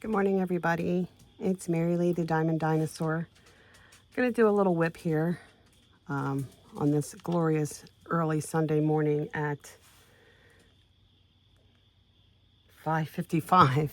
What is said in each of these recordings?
Good morning, everybody. It's Mary Lee, the Diamond Dinosaur. I'm going to do a little whip here on this glorious early Sunday morning at 5:55.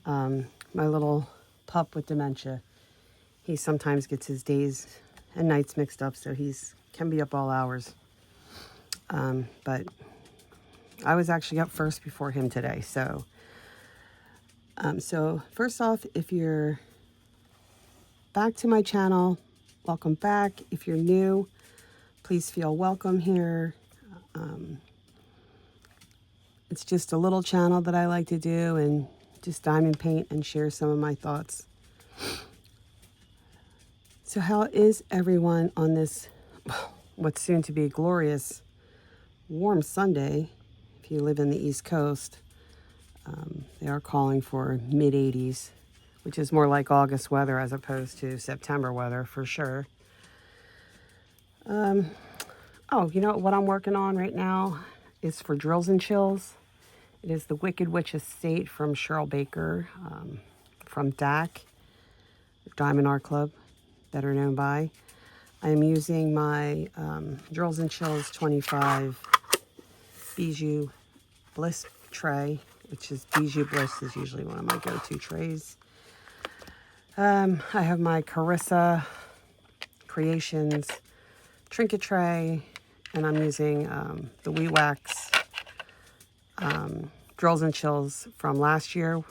My little pup with dementia, he sometimes gets his days and nights mixed up, so can be up all hours. But I was actually up first before him today, so first off, if you're back to my channel, welcome back. If you're new, please feel welcome here. It's just a little channel that I like to do and just diamond paint and share some of my thoughts. So how is everyone on this, what's soon to be glorious, warm Sunday? If you live in the East Coast, they are calling for mid-80s, which is more like August weather as opposed to September weather for sure. Oh, you know what I'm working on right now is for Drills and Chills. It is the Wicked Witch Estate from Cheryl Baker, from DAC, Diamond Art Club, better known by. I am using my Drills and Chills 25 Bijou Bliss tray, which is Bijou Bliss is usually one of my go-to trays. I have my Carissa Creations trinket tray, and I'm using the Weewax Drills and Chills from last year,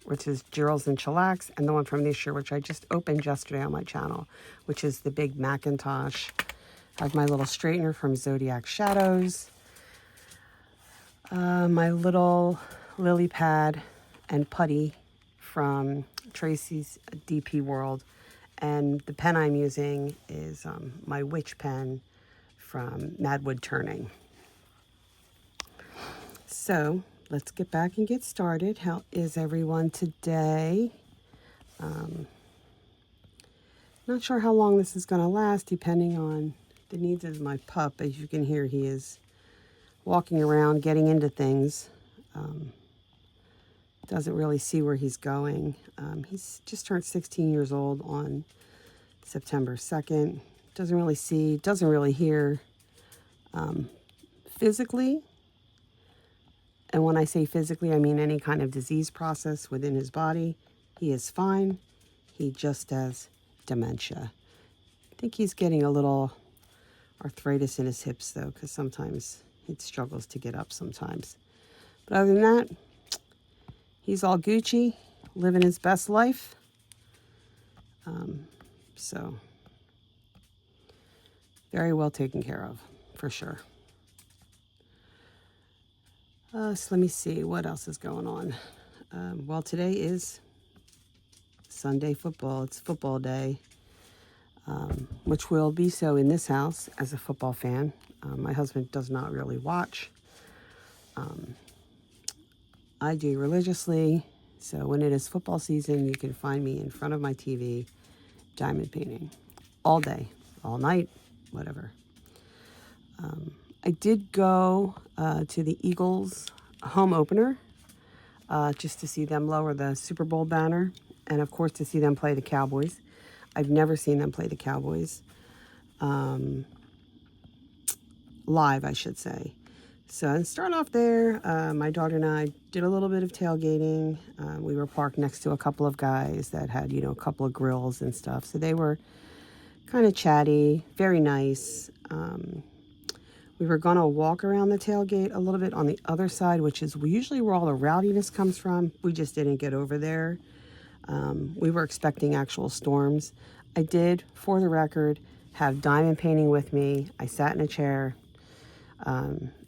which is Drills and Chillax, and the one from this year, which I just opened yesterday on my channel, which is the big Macintosh. I have my little straightener from Zodiac Shadows, my little lily pad and putty from TracysDPWorld, and the pen I'm using is my witch pen from Madwood Turning. So let's get back and get started. How is everyone today? Not sure how long this is going to last, depending on the needs of my pup. As you can hear, he is walking around, getting into things. Doesn't really see where he's going. He's just turned 16 years old on September 2nd. Doesn't really see, doesn't really hear physically. And when I say physically, I mean any kind of disease process within his body. He is fine. He just has dementia. I think he's getting a little arthritis in his hips, though, because sometimes he struggles to get up sometimes. But other than that, he's all Gucci, living his best life. So very well taken care of, for sure. So let me see what else is going on. Well, today is Sunday football. It's football day, which will be so in this house as a football fan. My husband does not really watch. I do religiously. So when it is football season, you can find me in front of my TV, diamond painting all day, all night, whatever. I did go to the Eagles home opener just to see them lower the Super Bowl banner, and of course to see them play the Cowboys. I've never seen them play the Cowboys live, I should say. So and start off there, my daughter and I did a little bit of tailgating. We were parked next to a couple of guys that had, you know, a couple of grills and stuff. So they were kind of chatty, very nice. We were going to walk around the tailgate a little bit on the other side, which is usually where all the rowdiness comes from. We just didn't get over there. We were expecting actual storms. I did, for the record, have diamond painting with me. I sat in a chair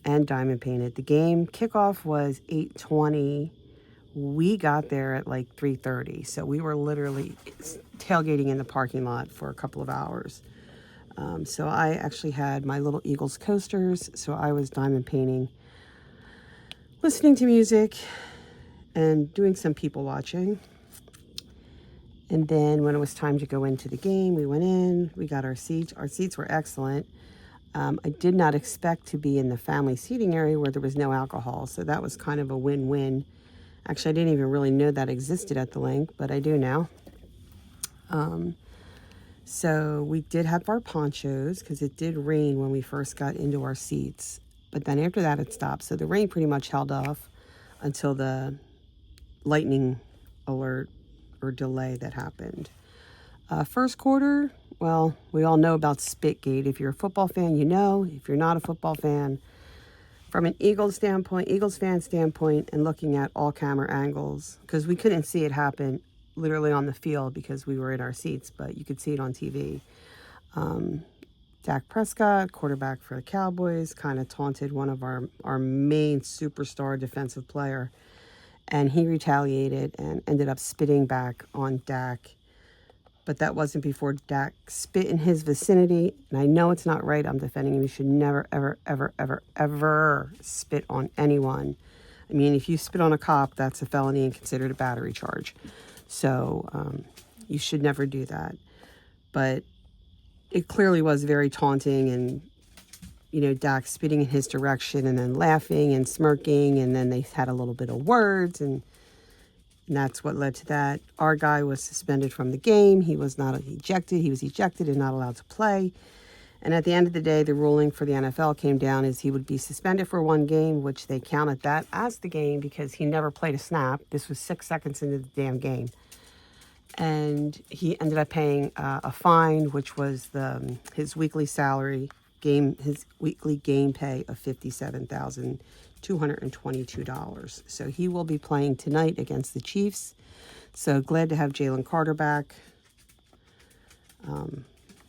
and diamond painted. The game kickoff was 8:20. We got there at like 3:30. So we were literally tailgating in the parking lot for a couple of hours. So I actually had my little Eagles coasters, so I was diamond painting, listening to music, and doing some people watching. And then when it was time to go into the game, we went in, we got our seats. Our seats were excellent. I did not expect to be in the family seating area where there was no alcohol, so that was kind of a win-win. Actually, I didn't even really know that existed at the link, but I do now. So we did have our ponchos because it did rain when we first got into our seats. But then after that, it stopped. So the rain pretty much held off until the lightning alert or delay that happened. First quarter, well, we all know about Spitgate. If you're a football fan, you know. If you're not a football fan, from an Eagles fan standpoint, and looking at all camera angles, because we couldn't see it happen literally on the field because we were in our seats, but you could see it on TV. Dak Prescott, quarterback for the Cowboys, kind of taunted one of our main superstar defensive player, and he retaliated and ended up spitting back on Dak. But that wasn't before Dak spit in his vicinity. And I know it's not right. I'm defending him. You should never, ever, ever, ever, ever spit on anyone. I mean, if you spit on a cop, that's a felony and considered a battery charge. So you should never do that. But it clearly was very taunting, and, you know, Dak spitting in his direction and then laughing and smirking. And then they had a little bit of words, and that's what led to that. Our guy was suspended from the game. He was not ejected. He was ejected and not allowed to play. And at the end of the day, the ruling for the NFL came down as he would be suspended for 1 game, which they counted that as the game because he never played a snap. This was 6 seconds into the damn game. And he ended up paying a fine, which was his weekly salary, his weekly game pay of $57,222. So he will be playing tonight against the Chiefs. So glad to have Jalen Carter back.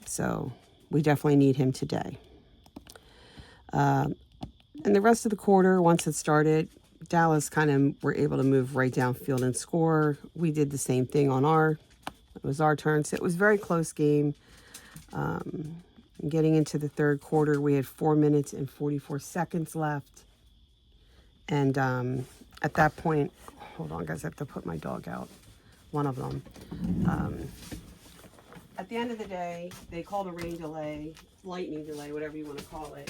So we definitely need him today. And the rest of the quarter, once it started, Dallas kind of were able to move right downfield and score. We did the same thing it was our turn. So it was a very close game. Getting into the third quarter, we had 4 minutes and 44 seconds left. And at that point, hold on, guys, I have to put my dog out. One of them. At the end of the day, they called a rain delay, lightning delay, whatever you want to call it,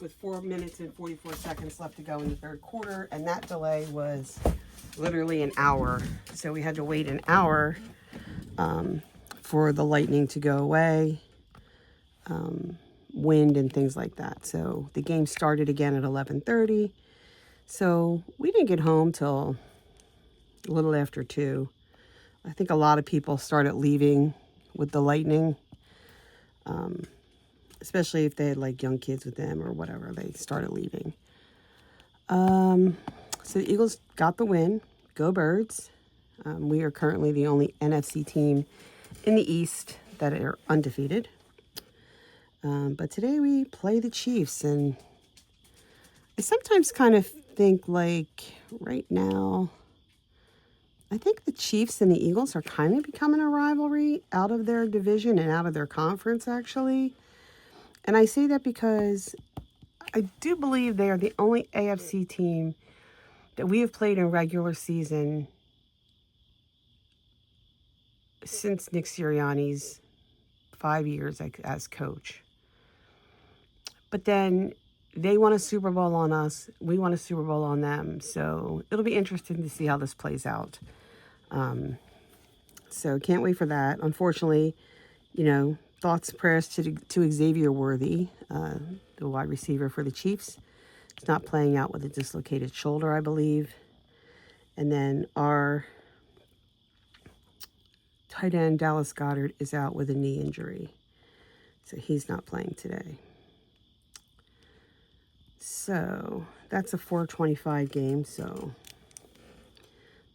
with 4 minutes and 44 seconds left to go in the third quarter. And that delay was literally an hour. So we had to wait an hour for the lightning to go away, wind and things like that. So the game started again at 11:30. So we didn't get home till a little after 2. I think a lot of people started leaving with the lightning, especially if they had like young kids with them or whatever. They started leaving. So the Eagles got the win. Go Birds. We are currently the only NFC team in the East that are undefeated. But today we play the Chiefs, and I sometimes kind of think like right now, I think the Chiefs and the Eagles are kind of becoming a rivalry out of their division and out of their conference, actually. And I say that because I do believe they are the only AFC team that we have played in regular season since Nick Sirianni's 5 years as coach. But then they won a Super Bowl on us. We won a Super Bowl on them. So it'll be interesting to see how this plays out. So can't wait for that. Unfortunately, you know, thoughts, prayers to Xavier Worthy, the wide receiver for the Chiefs. He's not playing out with a dislocated shoulder, I believe. And then our tight end, Dallas Goedert, is out with a knee injury. So he's not playing today. So that's a 4:25 game. So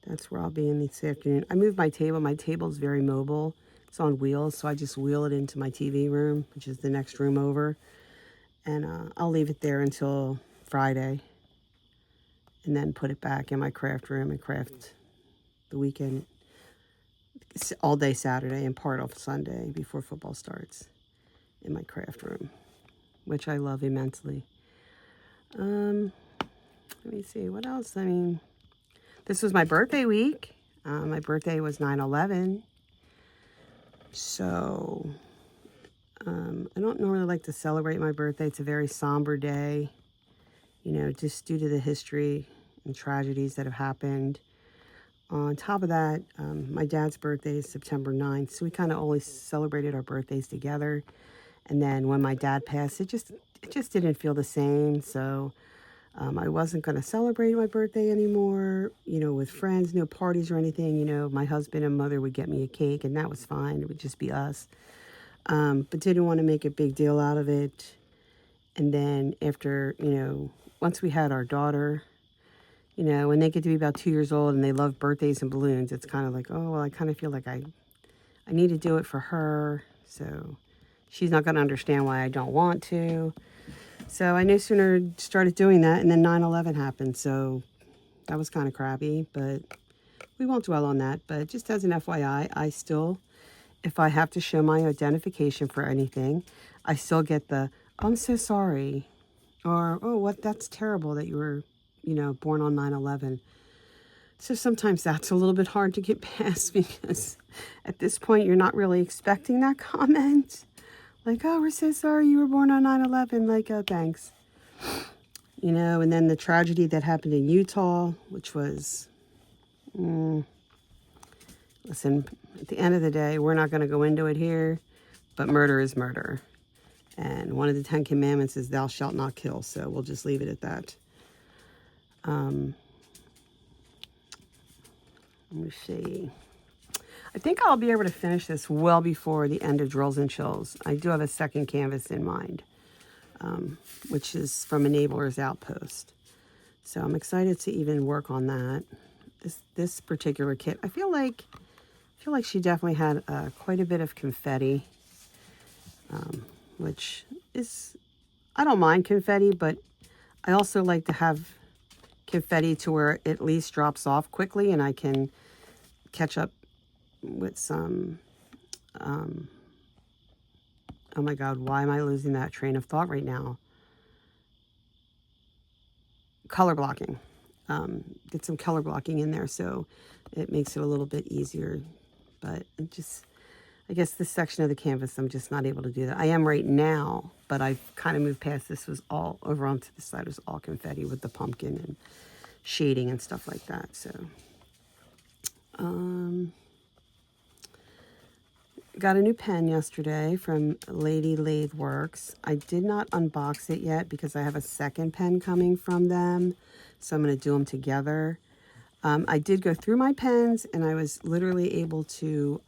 that's where I'll be in this afternoon. I moved my table. My table's very mobile. It's on wheels, so I just wheel it into my TV room, which is the next room over. And I'll leave it there until Friday, and then put it back in my craft room and craft the weekend, all day Saturday and part of Sunday before football starts in my craft room, which I love immensely. Let me see, what else? I mean, this was my birthday week. My birthday was 9/11. So, I don't normally like to celebrate my birthday. It's a very somber day. you know, just due to the history and tragedies that have happened. On top of that, my dad's birthday is September 9th, so we kind of always celebrated our birthdays together. And then when my dad passed, it just didn't feel the same. So I wasn't going to celebrate my birthday anymore, you know, with friends, no parties or anything. You know, my husband and mother would get me a cake, and that was fine. It would just be us. But didn't want to make a big deal out of it. And then after, you know, once we had our daughter, you know, when they get to be about 2 years old and they love birthdays and balloons, it's kind of like, oh, well, I kind of feel like I need to do it for her. So she's not going to understand why I don't want to. So I no sooner started doing that, and then 9/11 happened. So that was kind of crappy, but we won't dwell on that. But just as an FYI, I still, if I have to show my identification for anything, I still get the, I'm so sorry. Or, oh, what, that's terrible that you were, you know, born on 9/11. So sometimes that's a little bit hard to get past, because at this point you're not really expecting that comment. Like, oh, we're so sorry you were born on 9/11. Like, oh, thanks. You know, and then the tragedy that happened in Utah, which was, listen, at the end of the day, we're not going to go into it here, but murder is murder. And one of the 10 commandments is thou shalt not kill. So we'll just leave it at that. Let me see. I think I'll be able to finish this well before the end of Drills and Chills. I do have a second canvas in mind, which is from Enabler's Outpost. So I'm excited to even work on that. This particular kit, I feel like she definitely had quite a bit of confetti, which is, I don't mind confetti, but I also like to have confetti to where it at least drops off quickly and I can catch up with some, oh my God, why am I losing that train of thought right now? Color blocking. Get some color blocking in there so it makes it a little bit easier. But it just, I guess this section of the canvas, I'm just not able to do that. I am right now, but I've kind of moved past. This was all over onto the side. It was all confetti with the pumpkin and shading and stuff like that. So, got a new pen yesterday from Lady Lathe Works. I did not unbox it yet because I have a second pen coming from them. So I'm going to do them together. I did go through my pens and I was literally able to,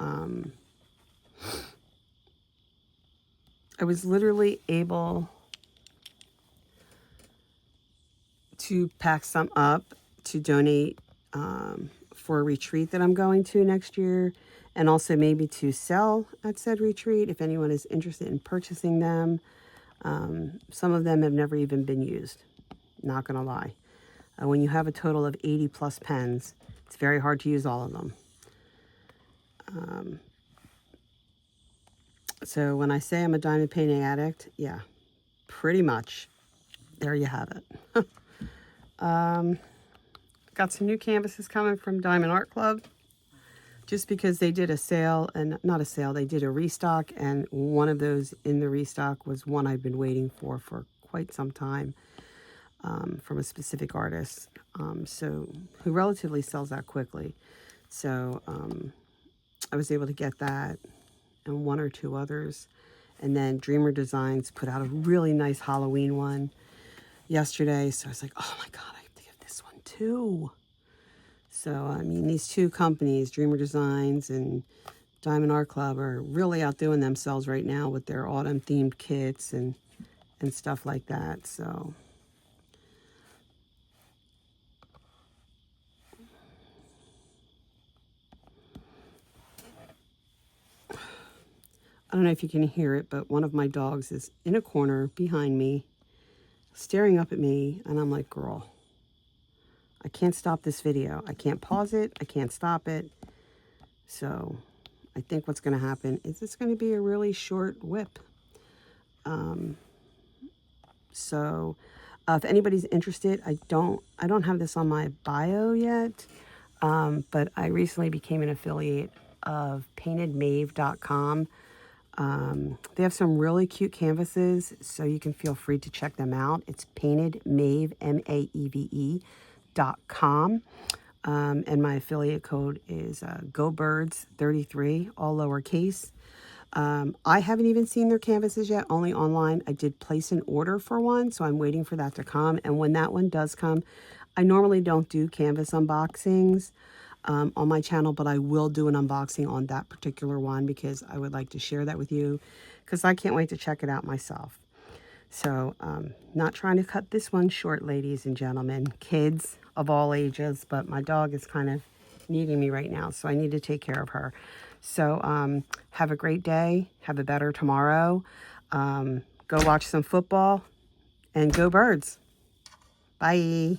pack some up to donate for a retreat that I'm going to next year, and also maybe to sell at said retreat if anyone is interested in purchasing them. Some of them have never even been used, not gonna lie. When you have a total of 80 plus pens, it's very hard to use all of them. So when I say I'm a diamond painting addict, yeah, pretty much. There you have it. Got some new canvases coming from Diamond Art Club, just because they did a sale, and not a sale, they did a restock, and one of those in the restock was one I've been waiting for quite some time, from a specific artist, so who relatively sells out quickly. So I was able to get that and one or two others. And then Dreamer Designs put out a really nice Halloween one yesterday. So I was like, oh my God, I have to get this one too. So, I mean, these two companies, Dreamer Designs and Diamond Art Club, are really outdoing themselves right now with their autumn themed kits and stuff like that. So I don't know if you can hear it, but one of my dogs is in a corner behind me, staring up at me, and I'm like, girl, I can't stop this video. I can't pause it. I can't stop it. So I think what's going to happen is it's going to be a really short whip. So if anybody's interested, I don't have this on my bio yet, but I recently became an affiliate of paintedmave.com. They have some really cute canvases, so you can feel free to check them out. It's paintedmave, MAEVE.com. And my affiliate code is GoBirds33, all lowercase. I haven't even seen their canvases yet, only online. I did place an order for one, so I'm waiting for that to come. And when that one does come, I normally don't do canvas unboxings on my channel, but I will do an unboxing on that particular one because I would like to share that with you because I can't wait to check it out myself. So, not trying to cut this one short, ladies and gentlemen, kids of all ages, but my dog is kind of needing me right now, so I need to take care of her. So, have a great day. Have a better tomorrow. Go watch some football and go Birds. Bye.